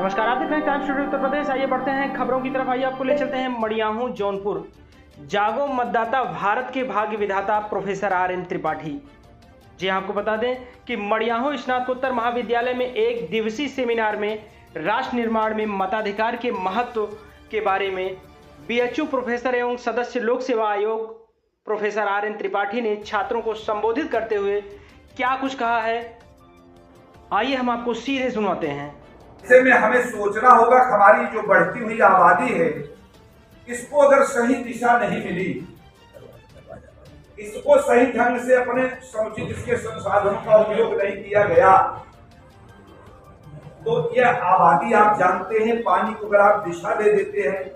नमस्कार, आप देख रहे हैं क्राइम स्टूडियो उत्तर प्रदेश। आइए बढ़ते हैं खबरों की तरफ। आइए आपको ले चलते हैं मड़ियाहू जौनपुर। जागो मतदाता भारत के भाग्य विधाता प्रोफेसर RN त्रिपाठी। जी आपको बता दें कि मड़ियाहू स्नातकोत्तर महाविद्यालय में एक दिवसीय सेमिनार में राष्ट्र निर्माण में मताधिकार के महत्व के बारे में BHU प्रोफेसर एवं सदस्य लोक सेवा आयोग प्रोफेसर RN त्रिपाठी ने छात्रों को संबोधित करते हुए क्या कुछ कहा है, आइए हम आपको सीधे सुनाते हैं। ऐसे में हमें सोचना होगा हमारी जो बढ़ती हुई आबादी है, इसको अगर सही दिशा नहीं मिली, इसको सही ढंग से अपने समुचित इसके संसाधनों का उपयोग नहीं किया गया, तो यह आबादी, आप जानते हैं, पानी को अगर आप दिशा दे देते हैं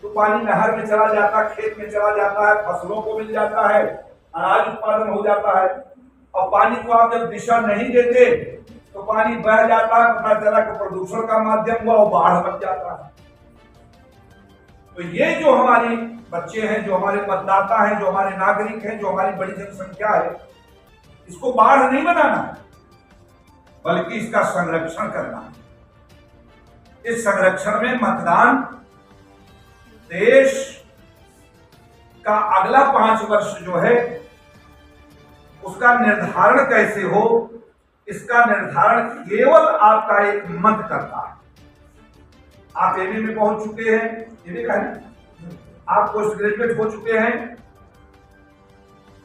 तो पानी नहर में चला जाता है, खेत में चला जाता है, फसलों को मिल जाता है, अनाज उत्पादन हो जाता है। और पानी को आप जब दिशा नहीं देते तो पानी बह जाता है, पता चला कि प्रदूषण का माध्यम हुआ, वो बाढ़ बन जाता है। तो ये जो हमारे बच्चे हैं, जो हमारे मतदाता हैं, जो हमारे नागरिक हैं, जो हमारी बड़ी जनसंख्या है, इसको बाढ़ नहीं बनाना है, बल्कि इसका संरक्षण करना है। इस संरक्षण में मतदान देश का अगला 5 वर्ष जो है उसका निर्धारण कैसे हो, इसका निर्धारण केवल आपका एक मत करता है। आप AB में पहुंच चुके हैं, आप पोस्ट ग्रेजुएट हो चुके हैं,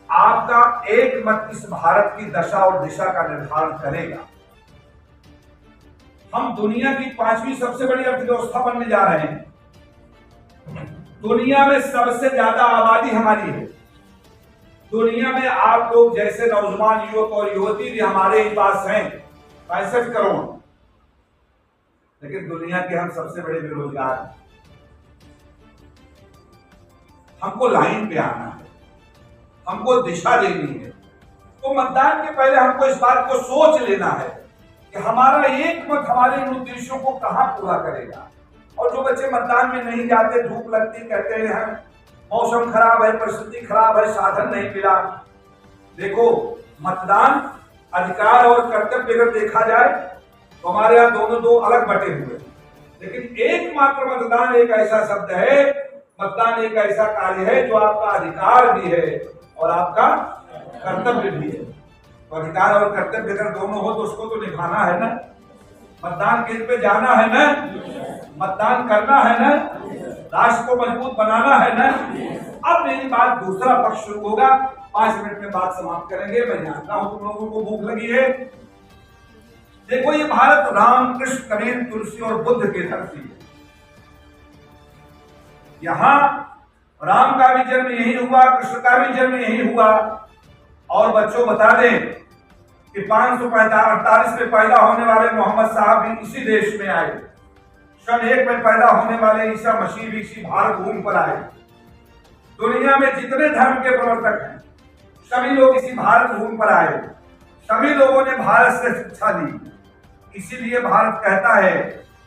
आपका एक मत इस भारत की दशा और दिशा का निर्धारण करेगा। हम दुनिया की 5वीं सबसे बड़ी अर्थव्यवस्था बनने जा रहे हैं। दुनिया में सबसे ज्यादा आबादी हमारी है। दुनिया में आप लोग जैसे नौजवान युवक और युवती भी हमारे ही पास हैं, 65 करोड़, लेकिन दुनिया के हम सबसे बड़े बेरोजगार हैं। हमको लाइन पे आना है, हमको दिशा देनी है। तो मतदान के पहले हमको इस बात को सोच लेना है कि हमारा एक मत हमारे इन उद्देश्यों को कहां पूरा करेगा। और जो बच्चे मतदान में नहीं जाते, धूप लगती, कहते हैं मौसम खराब है, परिस्थिति खराब है, साधन नहीं मिला। देखो, मतदान अधिकार और कर्तव्य अगर देखा जाए तो हमारे यहाँ दोनों दो अलग बटे हुए, लेकिन एकमात्र मतदान एक ऐसा शब्द है, मतदान एक ऐसा कार्य है जो आपका अधिकार भी है और आपका कर्तव्य भी है। तो अधिकार और कर्तव्य अगर दोनों हो तो उसको तो निभाना है ना, मतदान केंद्र पे जाना है ना, मतदान करना है ना, राष्ट्र को मजबूत बनाना है ना। अब मेरी बात दूसरा पक्ष शुरू होगा, 5 मिनट में बात समाप्त करेंगे। मैं जानता हूं तुम लोगों को भूख लगी है। देखो, ये भारत राम, कृष्ण, कबीर, तुलसी और बुद्ध की धरती है। यहां राम का भी जन्म यही हुआ, कृष्ण का भी जन्म यही हुआ। और बच्चों बता दें कि 548 में पैदा होने वाले मोहम्मद साहब भी इसी देश में आए। सन 1 में पैदा होने वाले ईसा मसीह भी इसी भारत भूमि पर आए। दुनिया में जितने धर्म के प्रवर्तक हैं, सभी लोग इसी भारत भूमि पर आए। सभी लोगों ने भारत से शिक्षा ली। इसीलिए भारत कहता है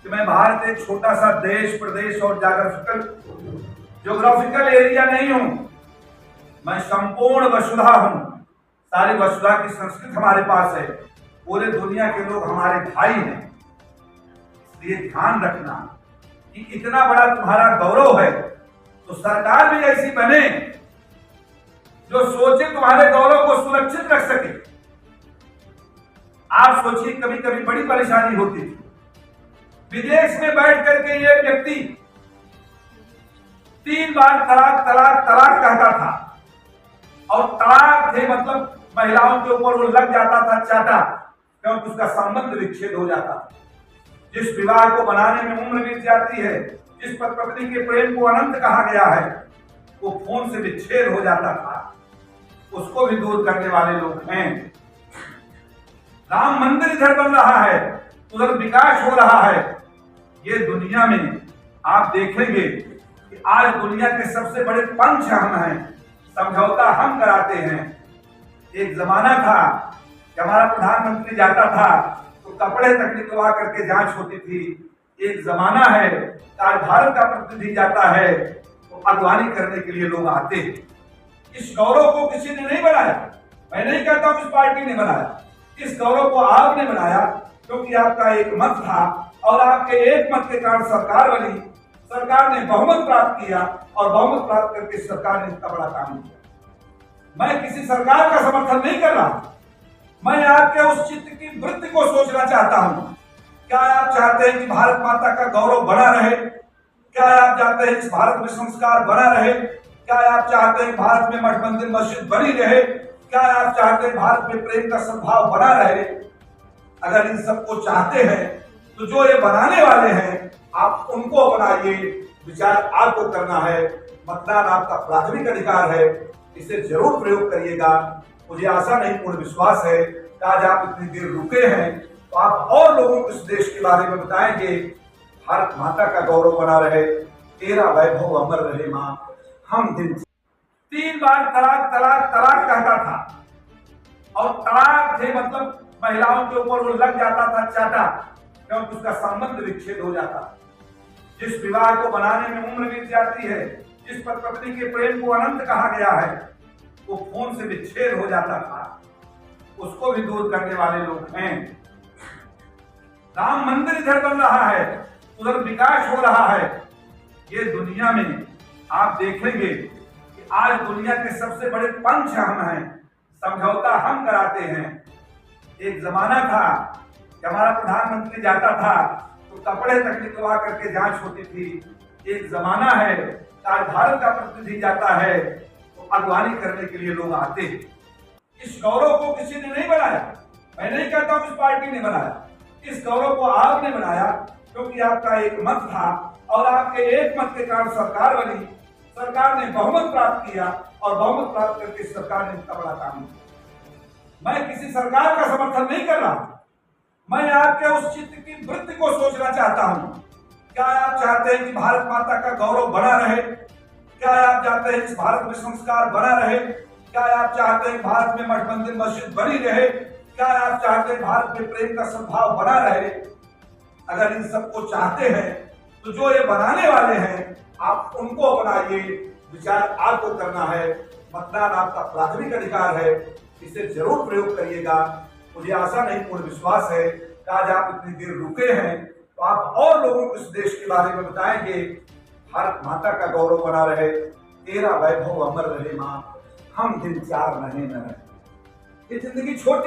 कि मैं भारत एक छोटा सा देश, प्रदेश और ज्योग्राफिकल एरिया नहीं हूं, मैं संपूर्ण वसुधा हूं। सारी वसुधा की संस्कृति हमारे पास है। पूरे दुनिया के लोग हमारे भाई हैं। इसलिए ध्यान रखना कि इतना बड़ा तुम्हारा गौरव है तो सरकार भी ऐसी बने जो सोचे तुम्हारे गौरव को सुरक्षित रख सके। आप सोचिए, कभी कभी बड़ी परेशानी होती थी। विदेश में बैठ करके ये व्यक्ति 3 बार तलाक तलाक तलाक कहता था, और तलाक थे मतलब महिलाओं के ऊपर वो लग जाता था चाटा, क्योंकि उसका संबंध विच्छेद हो जाता था। जिस विवाह को बनाने में उम्र बीत जाती है, जिस पर पत्नी के प्रेम को अनंत कहा गया है, वो फोन से विच्छेद हो जाता था। उसको भी दूर करने वाले लोग हैं। राम मंदिर इधर बन रहा है, उधर विकास हो रहा है। ये दुनिया में आप देखेंगे कि आज दुनिया के सबसे बड़े पंच हम हैं, समझौता हम कराते हैं। एक जमाना था कि हमारा प्रधानमंत्री जाता था तो कपड़े तक निकलवा करके जांच होती थी। एक जमाना है आज भारत का प्रतिनिधि जाता है तो अगवानी करने के लिए लोग आते हैं। इस गौरव को किसी ने नहीं बनाया, मैं नहीं कहता हूं इस पार्टी ने बनाया, इस गौरव को आपने बनाया क्योंकि आपका एक मत था और आपके एक मत के कारण सरकार बनी, सरकार ने बहुमत प्राप्त किया और बहुमत प्राप्त करके सरकार ने इतना बड़ा काम किया। मैं किसी सरकार का समर्थन नहीं कर रहा, मैं आपके उस चित्त की वृत्ति को सोचना चाहता हूं। क्या आप चाहते हैं कि भारत माता का गौरव बना रहे? क्या आप चाहते हैं कि भारत में संस्कार बना रहे? क्या आप चाहते हैं भारत में मठ मंदिर मस्जिद बनी रहे? क्या आप चाहते हैं भारत में प्रेम का सद्भाव बना रहे? अगर इन सबको चाहते हैं तो जो ये बनाने वाले हैं आप उनको बनाइए। विचार आपको करना है, मतदान आपका प्राथमिक अधिकार है, इसे जरूर प्रयोग करिएगा। मुझे आशा नहीं पूर्ण विश्वास है कि आज आप इतनी देर रुके हैं तो आप और लोगों को इस देश के बारे में बताएंगे। भारत माता का गौरव बना रहे, तेरा वैभव अमर रहे मां। हम दिन 3 बार तलाक तलाक तलाक कहता था और तलाक थे मतलब महिलाओं के ऊपर वो लग जाता था चाटा, क्योंकि उसका संबंध विच्छेद हो जाता। जिस विवाह को बनाने में उम्र बीत जाती है, जिस पर पत्नी के प्रेम को अनंत कहा गया है, वो खून से विच्छेद हो जाता था। उसको भी दूर करने वाले लोग हैं। राम मंदिर इधर बन रहा है, उधर विकास हो रहा है। ये दुनिया में आप देखेंगे कि आज दुनिया के सबसे बड़े पंच हम हैं, समझौता हम कराते हैं। एक जमाना था कि हमारा प्रधानमंत्री जाता था तो कपड़े तक निकलवा करके जांच होती थी। एक जमाना है आज भारत का प्रतिनिधि जाता है तो अगवानी करने के लिए लोग आते हैं। इस गौरव को किसी ने नहीं बनाया, मैं नहीं कहता हूं इस पार्टी ने बनाया, इस गौरव को आपने बनाया क्योंकि आपका एक मत था और आपके एक मत के कारण सरकार बनी, सरकार ने बहुमत प्राप्त किया और बहुमत प्राप्त करके सरकार ने इतना बड़ा काम किया। मैं किसी सरकार का समर्थन नहीं कर रहा, मैं आपके उस चित्त की वृत्ति को सोचना चाहता हूं। क्या आप चाहते हैं कि भारत माता का गौरव बना रहे? क्या आप चाहते हैं कि भारत में संस्कार बना रहे? क्या आप चाहते हैं भारत में मठ मंदिर मस्जिद बनी रहे? क्या आप चाहते हैं भारत में प्रेम का सद्भाव बना रहे? अगर इन सबको चाहते हैं तो जो ये बनाने वाले हैं आप उनको बनाइए। विचार आपको करना है, मतदान आपका प्राथमिक अधिकार है, इसे जरूर प्रयोग करिएगा। मुझे आशा नहीं पूर्ण विश्वास है कि आज आप इतनी देर रुके हैं तो आप और लोगों को इस देश के बारे में बताएंगे। भारत माता का गौरव बना रहे, तेरा वैभव अमर रहे मां। हम दिन 4 रहे न रहे। ये जिंदगी छोटी